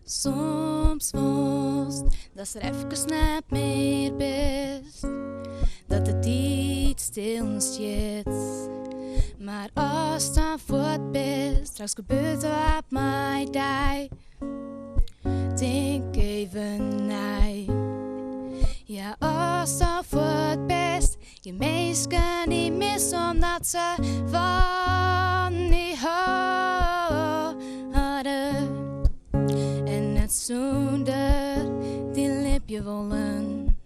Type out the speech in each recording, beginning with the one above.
Soms was dat er even net meer best, dat de tijd stil zit. Maar als dan voort best, straks gebeurt er op mijn dag. Denk even nee. Ja, als dan voort best, je meisken niet mis omdat ze van niet hadden. En net zonder die lipje wollen.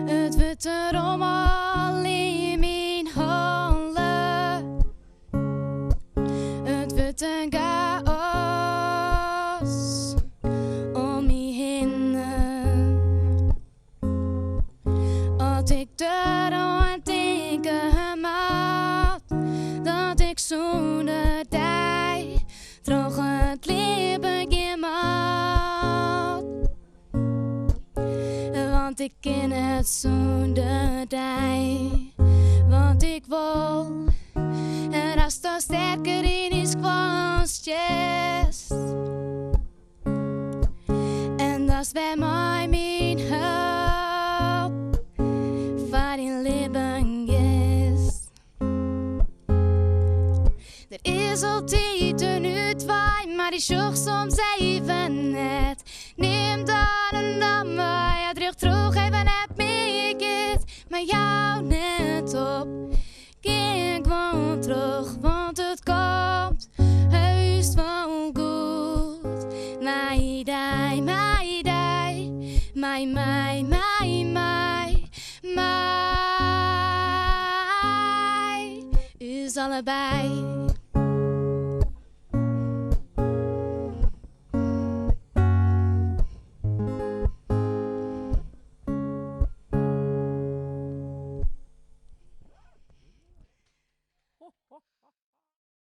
Het wordt er allemaal in mijn handen. Het wordt een chaos om me heen. Als ik er aan denken maat, dat ik zonder die troch het leven gemaakt. Want ik ken het zonder die, want ik wil. En als dat sterker in is kwastjes. En dat is bij mij mijn hulp voor in leven is. Er is altijd een uitwaai, maar die zocht soms even net. Neem dan een nummer, ja, terug even net meer kind. Maar jou net op, kijk gewoon terug, want het komt heus wel goed. Mij, mij, is allebei.